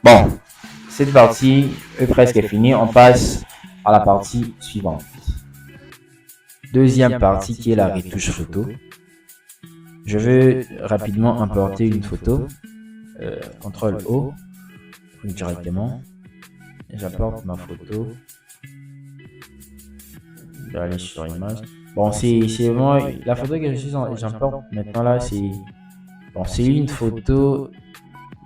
Bon, cette partie est presque finie. On passe à la partie suivante. Deuxième partie qui est la retouche photo. Je vais rapidement importer une photo. CTRL O directement. J'apporte ma photo. Je vais aller sur image. Bon, c'est vraiment la photo que j'importe maintenant là. C'est une photo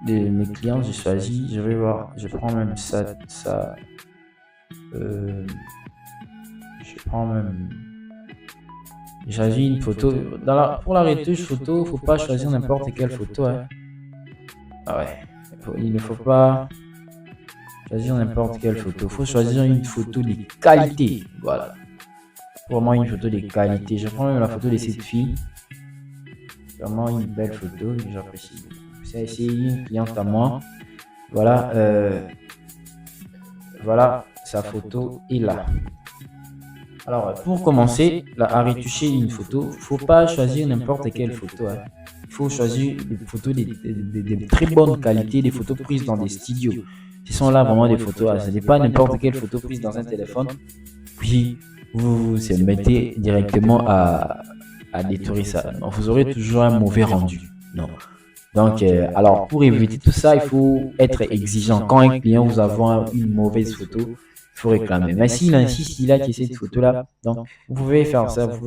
de mes clients. J'ai choisi. Je vais voir. Je prends même ça. Je prends même. J'ai choisi une photo. Pour la retouche photo, faut pas choisir n'importe quelle photo. Hein. Ah ouais. Il ne faut pas choisir n'importe quelle photo. Il faut choisir une photo de qualité. Voilà. Vraiment une photo de qualité. Je prends même la photo de cette fille. Vraiment une belle photo. J'apprécie beaucoup. C'est une cliente à moi. Voilà. Voilà. Sa photo est là. Alors, pour commencer à retoucher une photo, il ne faut pas choisir n'importe quelle photo. Hein. Il faut choisir des photos de très bonne qualité, des photos prises dans des studios. Ce sont là vraiment des photos. Ce n'est pas n'importe quelle photo prise dans un téléphone. Puis, vous vous mettez directement à détruire ça. Donc, vous aurez toujours un mauvais rendu. Non. Donc, alors, pour éviter tout ça, il faut être exigeant. Quand un client vous a une mauvaise photo, il faut réclamer. Mais s'il insiste, il a que cette photo-là, donc vous pouvez faire ça. Vous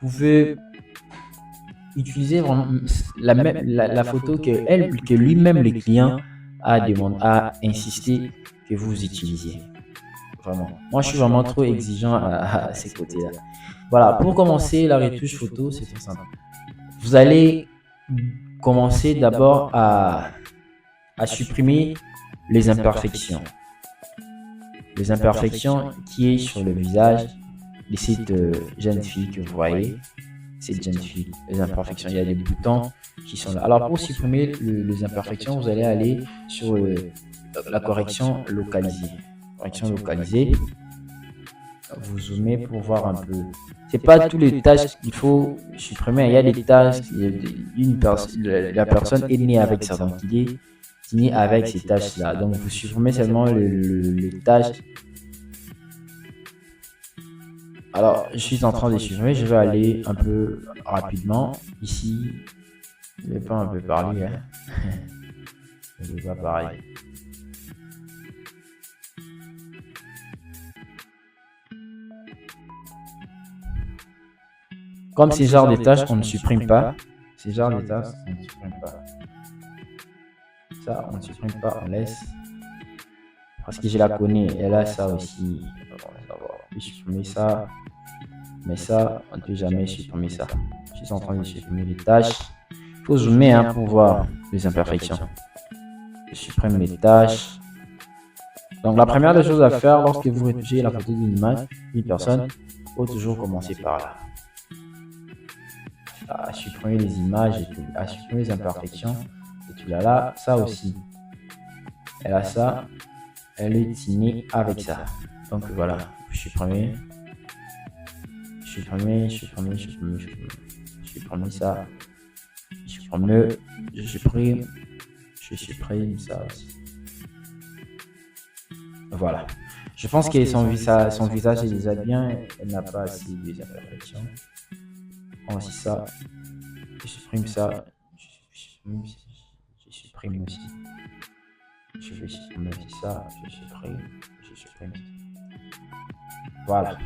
pouvez utiliser vraiment la photo que lui-même le client a insisté que vous utilisiez. Vraiment. Moi, je suis vraiment trop exigeant à ces côtés-là. Voilà. Pour commencer la retouche photo, c'est très simple. Vous allez commencer d'abord à supprimer les imperfections. Les imperfections qui est sur le visage de cette jeune fille que vous voyez. Cette jeune fille, les imperfections, il y a des boutons qui sont là. Alors pour supprimer les imperfections, vous allez aller sur la correction localisée. Correction localisée. Vous zoomez pour voir un peu. C'est pas tous les tâches qu'il faut supprimer. Il y a des tâches. La personne est née avec ça, donc il est né avec ces tâches-là. Donc vous supprimez seulement les tâches. Alors je suis en train de supprimer. Je vais aller un peu rapidement ici. Je vais pas un peu parler. Hein. Je vais pas parler. Comme ces genres de tâches, on ne supprime pas. Ces genres de tâches, on ne supprime pas. Ça, on ne supprime pas, on laisse. Parce que je la connais, elle a ça aussi. On peut supprimer ça. Mais ça, on ne peut jamais supprimer ça. Je suis en train de supprimer les tâches. Il faut zoomer pour voir les imperfections. Je supprime mes tâches. Donc la première des choses à faire lorsque vous retouchez la photo d'une image, d'une personne, il faut toujours commencer par là. À supprimer les images et tout, à supprimer les imperfections et tout là, ça aussi. Elle a ça, elle est née avec ça. Donc voilà, supprimer ça, je supprime ça aussi. Voilà. Je pense que son visage est déjà bien, elle n'a pas assez des imperfections. Aussi ça, je supprime ça, je supprime aussi. Je vais supprimer aussi ça, je supprime. Voilà.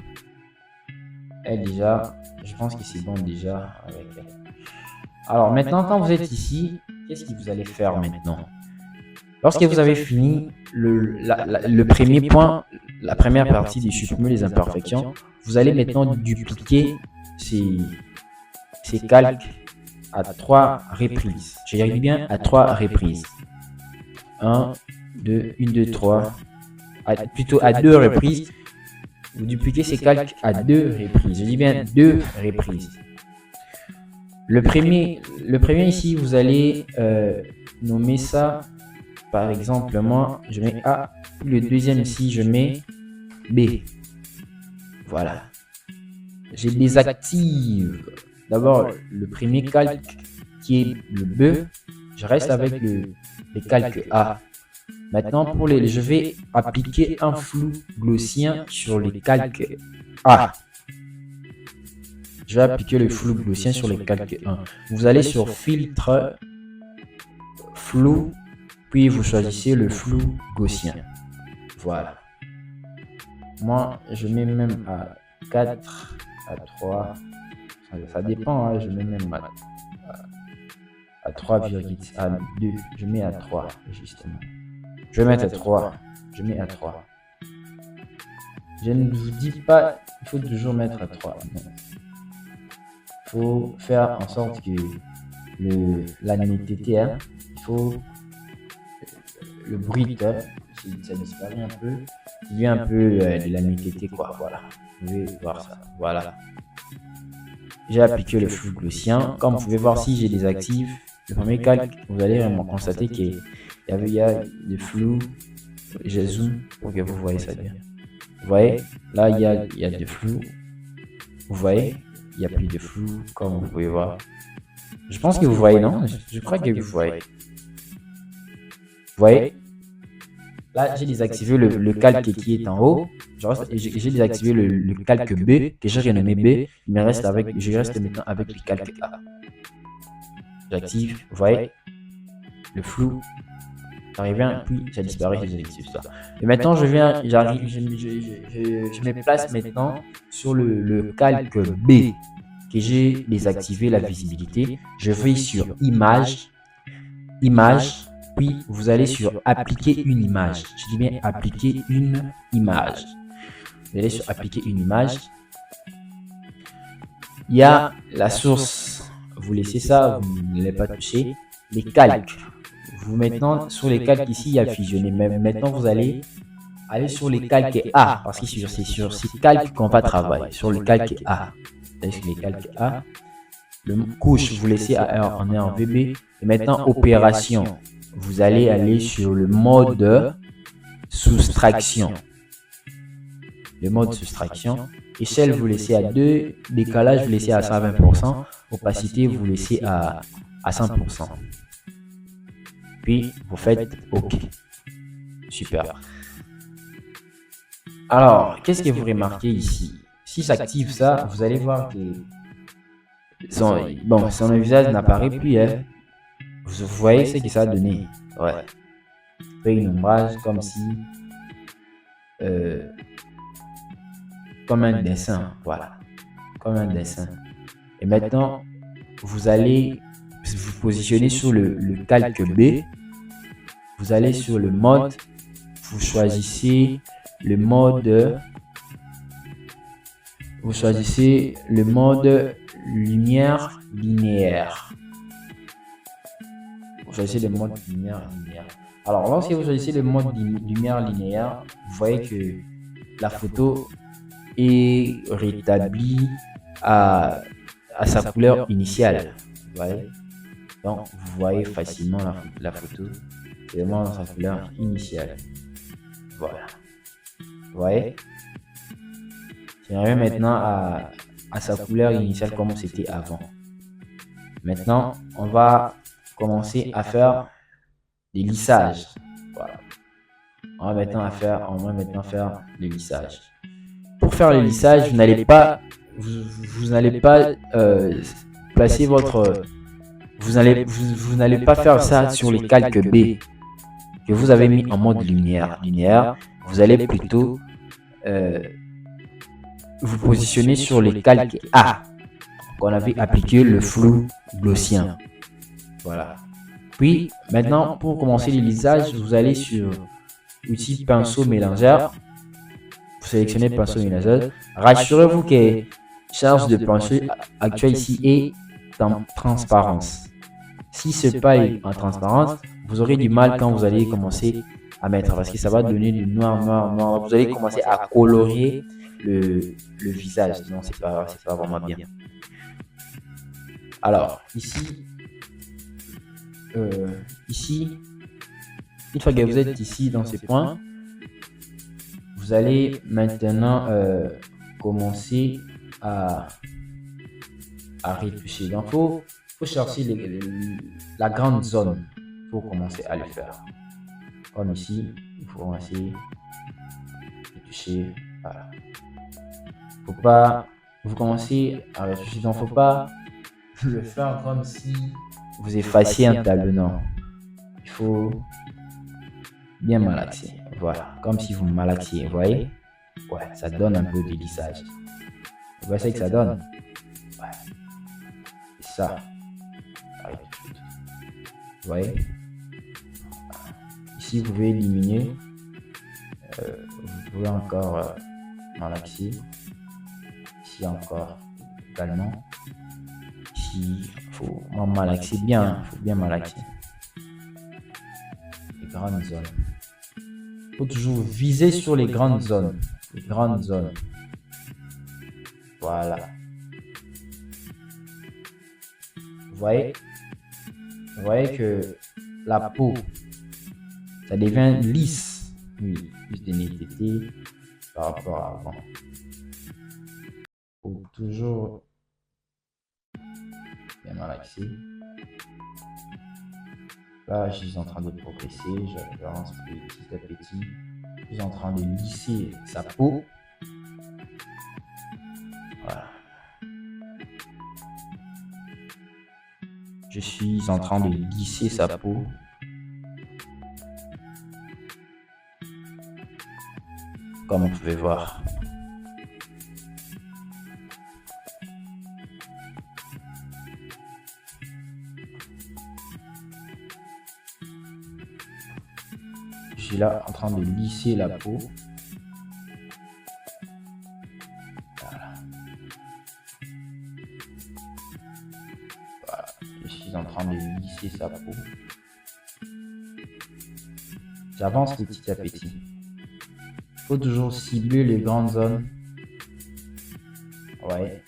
Et déjà, je pense que c'est bon déjà avec elle. Alors maintenant, quand vous êtes ici, qu'est-ce que vous allez faire maintenant? Lorsque vous avez fini le premier point, la première partie de supprimer les imperfections, vous allez maintenant dupliquer ces calques à 3 reprises. Je dis bien à 3 reprises. 1, 2, 3. Plutôt à 2 reprises. Vous dupliquez ces calques à 2 reprises. Je dis bien 2 reprises. Le premier ici, vous allez nommer ça. Par exemple, moi, je mets A. Le deuxième ici, je mets B. Voilà. Je désactive d'abord le premier calque qui est le B. Je reste avec les calques A. Maintenant, je vais appliquer un flou gaussien sur les calques A. Je vais appliquer le flou gaussien sur les calques 1. Vous allez sur filtre, flou, puis vous choisissez le flou gaussien. Voilà. Moi, je mets même à 4, à 3. Ça dépend, hein, je mets même à 3, à 2. Je mets à 3, justement. Je vais mettre à 3. Je mets à 3. Je ne vous dis pas, il faut toujours mettre à 3. Il faut faire en sorte que la netteté, hein, il faut le bruit, hein, ça disparaît un peu. Il y a un peu de la netteté, quoi. Voilà. Vous pouvez voir ça. Voilà. J'ai appliqué le flou gaussien. Comme vous pouvez voir, si j'ai désactivé le premier calque, vous allez vraiment constater qu'il y a des flous. Je zoome pour que vous voyez ça bien. Vous voyez, là, il y a des flous. Vous voyez, il n'y a plus de flou, comme vous pouvez voir. Je pense que vous voyez, non? Je crois que vous voyez. Vous voyez? Là, j'ai désactivé le calque qui est en haut. J'ai désactivé le calque B, que j'ai renommé B. Je reste maintenant avec le calque A. J'active, vous voyez, le flou. J'arrive bien, puis ça disparaît, j'active ça. Et maintenant, je me place maintenant sur le calque B, que j'ai désactivé la visibilité. Je vais sur Image, puis vous allez sur Appliquer une image. Je dis bien Appliquer une image. Vous allez sur Appliquer une image. Il y a la source. Vous laissez ça, vous ne l'avez pas touché. Les calques. Vous maintenant sur les calques ici, il y a fusionné. Mais maintenant, vous allez aller sur les calques A. Parce que c'est sur ces calques qu'on va travailler. Sur le calque A. Vous allez sur les calques A. Le couche, vous laissez en VB. Et maintenant, opération. Vous allez aller sur le mode soustraction. Le mode soustraction. Échelle, vous laissez à 2. Décalage, vous laissez à 120%. Opacité, vous laissez à 100%. Puis, vous faites OK. Super. Alors, qu'est-ce que vous remarquez ici? Si j'active ça, vous allez voir que son visage n'apparaît plus. Hein. Vous voyez ce que ça a donné. Ouais. Fait une ombrage comme si... comme un dessin. Voilà. Comme un dessin. Et maintenant, vous allez vous positionner sur le calque B. Vous allez sur le mode. Vous choisissez le mode. Vous choisissez le mode lumière linéaire. Vous choisissez le mode lumière linéaire. Alors, lorsque vous choisissez le mode lumière linéaire, vous voyez que la photo est rétablie à sa couleur initiale. Vous voyez? Donc, vous voyez facilement la photo. C'est vraiment sa couleur initiale. Voilà. Vous voyez? Je reviens maintenant à sa couleur initiale comme c'était avant. Maintenant, on va commencer à faire des lissages. Voilà. On va maintenant faire les lissages. Pour faire les lissages, vous n'allez pas placer votre... Vous n'allez pas faire ça sur les calques B que vous avez mis en mode linéaire. Vous allez plutôt vous positionner sur les calques A qu'on avait appliqué le flou gaussien. Voilà. Puis maintenant, pour commencer les lissages, vous allez sur outil pinceau mélangeur. Vous sélectionnez pinceau mélangeur. Rassurez-vous que charge de pinceau actuelle ici est en transparence. Si ce n'est pas en transparence, vous aurez du mal quand vous allez commencer à mettre parce que ça va donner du noir. Vous allez commencer à colorier le visage. Non, c'est pas vraiment bien. Alors, ici, une fois que vous êtes ici dans ces points, vous allez maintenant commencer à retoucher. Donc, faut chercher la grande zone pour commencer à le faire. Comme ici, il faut commencer à toucher. Voilà. Faut pas, vous commencez à réfléchir. Donc, faut pas le faire comme si vous effaciez un tableau. Non, il faut bien malaxer. Voilà, comme si vous malaxiez. Vous voyez? Ouais, ça donne un peu de lissage. Vous voyez ce que ça donne? Ouais. C'est ça. Vous voyez? Ici, vous pouvez diminuer. Vous pouvez encore malaxer. Ici encore également. Ici, il faut malaxer bien. Il faut bien malaxer. Les grandes zones. Il faut toujours viser sur les grandes zones. Les grandes zones. Voilà. Vous voyez que la peau, ça devient lisse. Oui, plus de netteté par rapport à avant. Il faut toujours bien malaxer. Là, je suis en train de progresser. J'avance petit à petit. Je suis en train de lisser sa peau. Voilà. Je suis en train de lisser sa peau. Comme vous pouvez voir. Je suis là en train de lisser la peau. Voilà. Voilà. Je suis en train de lisser sa peau. J'avance petit à petit. Il faut toujours cibler les grandes zones. Ouais.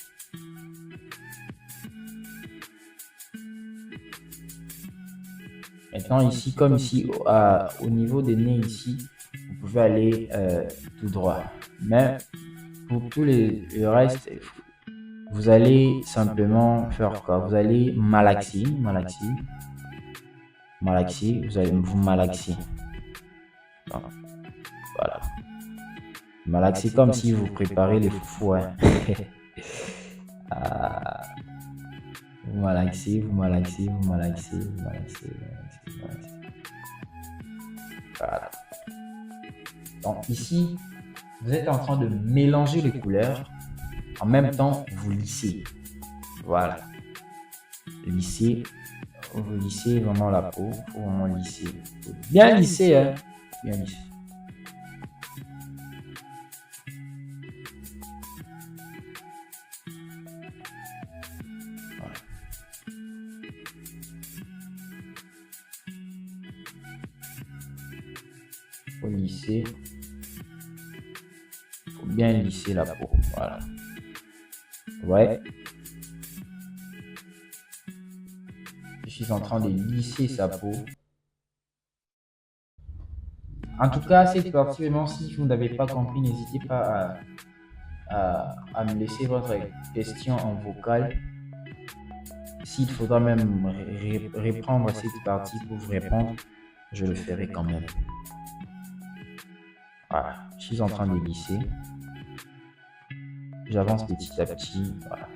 Maintenant ici, comme ici, au niveau des nez ici, vous pouvez aller tout droit. Mais pour tous le reste, vous allez simplement faire quoi? Vous allez malaxer. Vous allez vous malaxer. Voilà. Malaxer comme si vous préparez les foufous. Hein. Vous malaxez. Voilà. Donc ici, vous êtes en train de mélanger les couleurs. En même temps, vous lissez. Voilà. Vous lissez vraiment la peau. Il faut vraiment lisser. Faut bien lisser, hein. Bien lisser. Voilà. Faut lisser. Faut bien lisser la peau. Voilà. Ouais. Je suis en train de lisser sa peau. En tout cas, cette partie, vraiment, si vous n'avez pas compris, n'hésitez pas à me laisser votre question en vocal. S'il faudra même reprendre cette partie pour vous répondre, je le ferai quand même. Voilà, je suis en train de lisser. J'avance petit à petit. Voilà.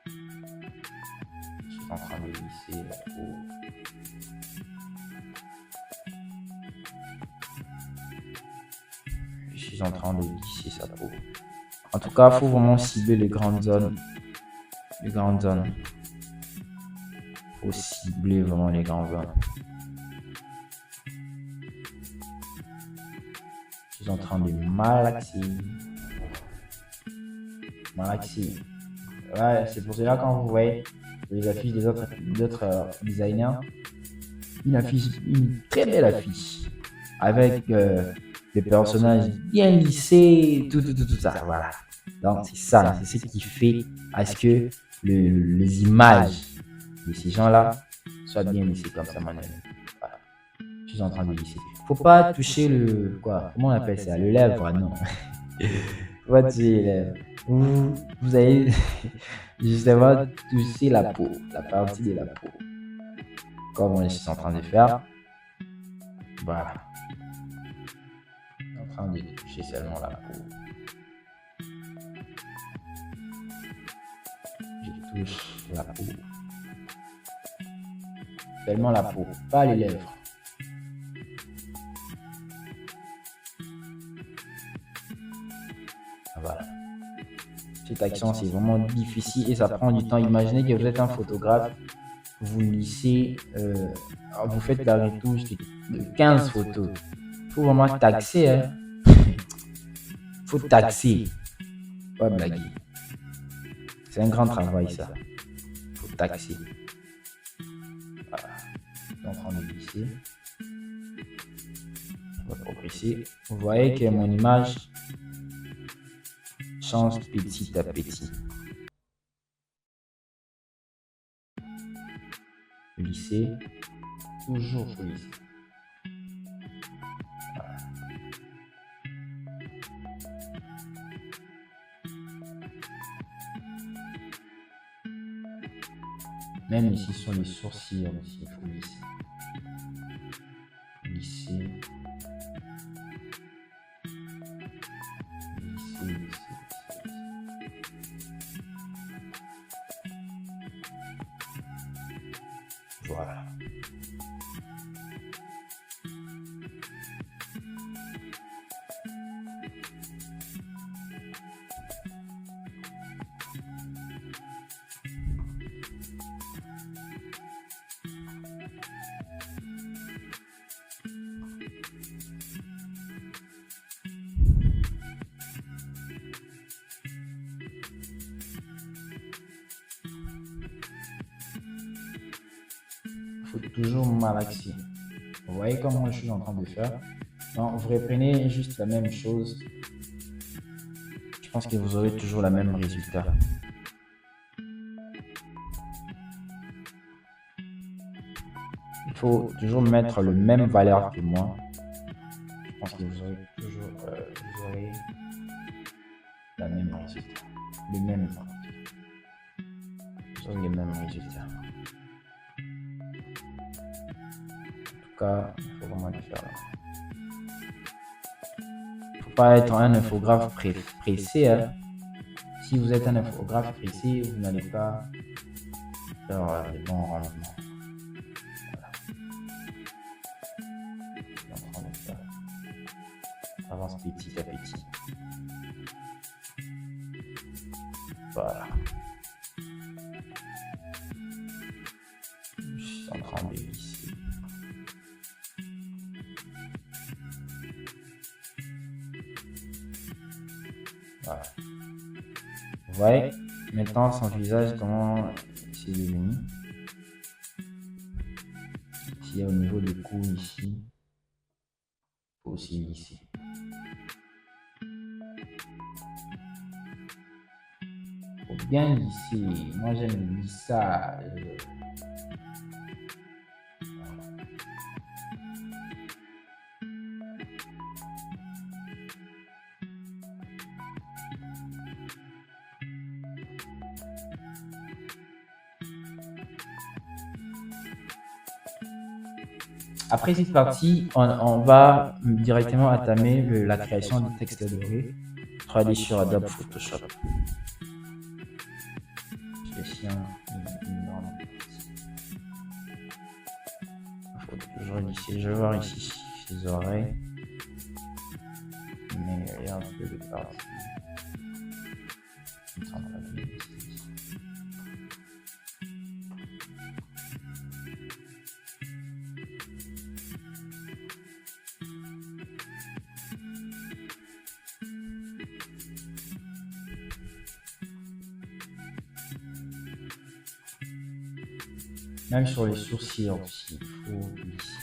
Je suis en train de lisser la peau. Je suis en train de lisser sa peau. En tout cas, il faut vraiment cibler les grandes zones. Il faut cibler vraiment les grandes zones. Je suis en train de malaxer. Ouais, c'est pour cela quand vous voyez les affiches des autres designers, une très belle affiche avec des personnages bien lissés, tout ça. Voilà. Donc c'est ça, c'est ce qui fait à ce que les images de ces gens-là soient bien lissées comme ça, Manuel. Voilà. Je suis en train de lisser. Faut pas toucher le comment on appelle ça, le lèvre, non. Faut pas toucher les lèvres. Vous Justement, toucher la peau, la partie de la peau. Comme on est en train de faire. Voilà. En train de toucher seulement la peau. Je touche la peau. Seulement la peau, pas les lèvres. Voilà. Cette action, c'est vraiment difficile et ça prend du temps. Imaginez que vous êtes un photographe, vous lissez, vous faites la retouche de 15 photos. Il faut vraiment taxer. Hein. Il faut taxer. Pas blaguer. C'est un grand travail, ça. Il faut taxer. Voilà. Je suis en train de lisser. On va progresser. Vous voyez que mon image change petit à petit. Lisser. Toujours lisser. Voilà. Même ici sur les sourcils, aussi, il faut lisser. Lisser. Voilà. Il faut toujours malaxer. Vous voyez comment je suis en train de faire. Donc, vous reprenez juste la même chose. Je pense que vous aurez toujours le même résultat. Il faut toujours mettre le même valeur que moi. Je pense que vous aurez toujours la même résultat. Le même. Vous aurez les mêmes résultats. En tout cas, il faut vraiment le faire. Il ne faut pas être un infographe pressé. Hein. Si vous êtes un infographe pressé, vous n'allez pas faire le bon rendement. Voilà. Je suis en train de faire. Avance petit à petit. Voilà. Je suis en train de lisser. Voilà. Vous voyez maintenant son visage, comment c'est devenu. Ici, au niveau du cou, ici, il faut aussi lisser. Il faut bien lisser. Moi, j'aime le lissage. Après cette partie, on va directement entamer la création du texte doré 3D sur Adobe Photoshop. Ici, une norme. Il faut toujours lisser. Je vais voir ici ses oreilles. Mais il y a un peu de partie. Même sur les sourcils aussi, il faut lisser.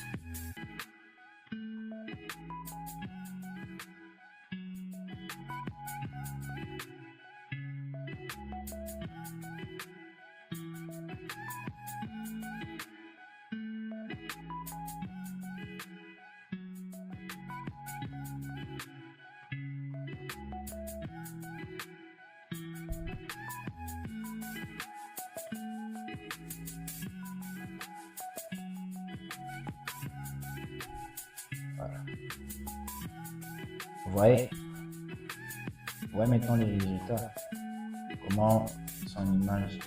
Vous voyez maintenant les résultats. Comment son image est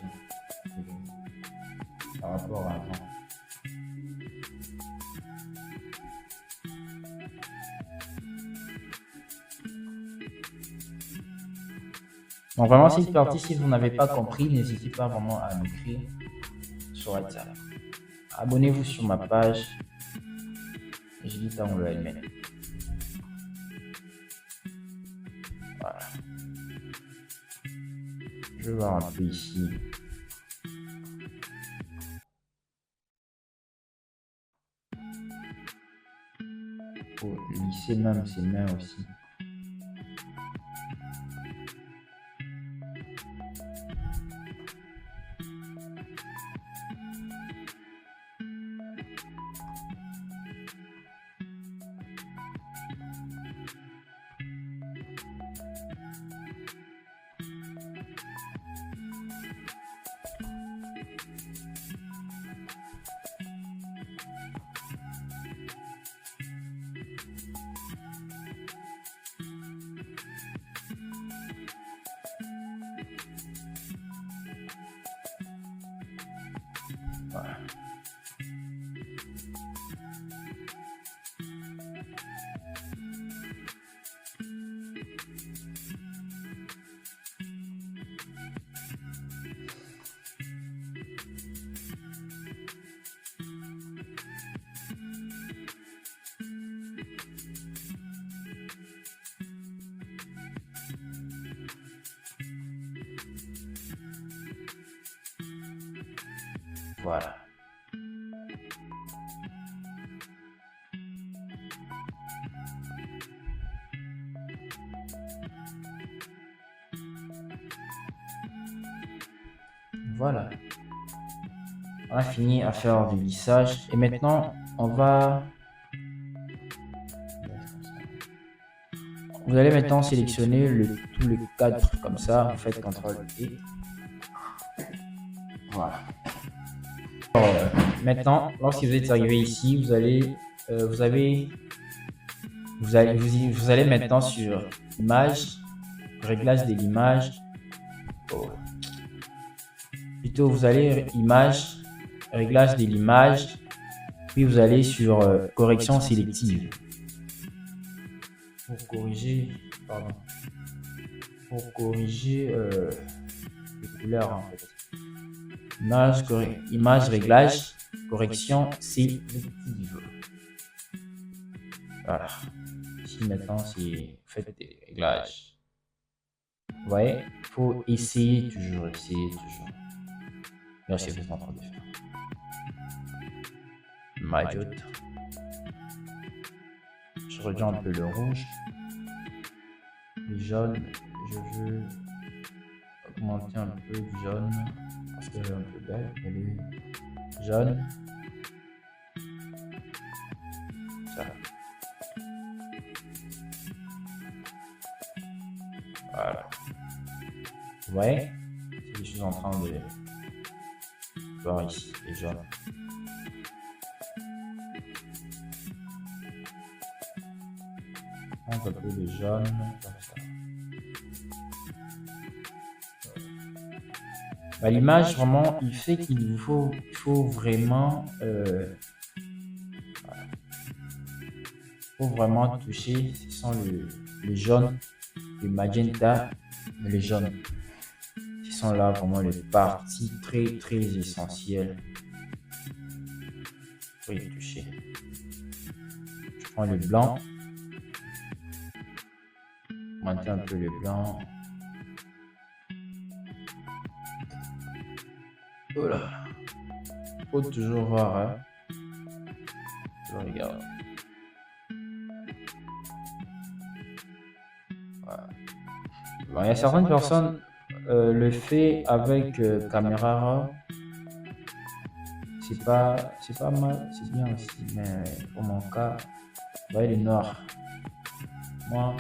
par rapport à avant. Donc vraiment, cette partie, si vous n'avez pas compris, n'hésitez pas vraiment à m'écrire sur WhatsApp. Abonnez-vous sur ma page. Je dis tant le aimer. Voilà. Je vais voir un peu ici. Pour lisser même ses mains aussi. Voilà. Voilà. Voilà. On a fini à faire du lissage et maintenant on va. Vous allez maintenant sélectionner tout le cadre comme ça. Vous faites CTRL et voilà. Maintenant, lorsque vous êtes arrivé ici, vous allez maintenant sur image, réglage de l'image. Plutôt, vous allez image, réglage de l'image, puis vous allez sur correction sélective. Pour corriger, les couleurs en fait. Image, réglage, correction sélective. Voilà. Ici maintenant, c'est fait des réglages. Vous voyez, il faut essayer toujours. Là, c'est ce que je suis en train de faire. Majote. Je rejoins un peu le rouge. Le jaune, je veux augmenter un peu le jaune. Parce qu'elle est un peu belle. Elle est jaune. Ça. Voilà. Vous voyez? C'est ce que je suis en train de voir ici, les jaunes. Un peu de jaune, comme ça. Bah, l'image, vraiment, il fait qu'il faut vraiment toucher. Ce sont les jaunes, les magenta, mais les jaunes. Ce sont là vraiment les parties très très essentielles pour y toucher. Je prends le blanc. Augmenter un peu le blanc. Voilà. Faut toujours voir, hein. Je regarde. Voilà. Bon, il y a certaines personnes le fait avec caméra RAW. C'est pas mal, c'est bien aussi, mais pour mon cas, vous voyez le noir. Moi,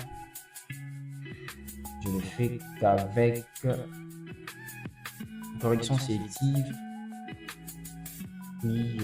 je le fais qu'avec correction sélective, puis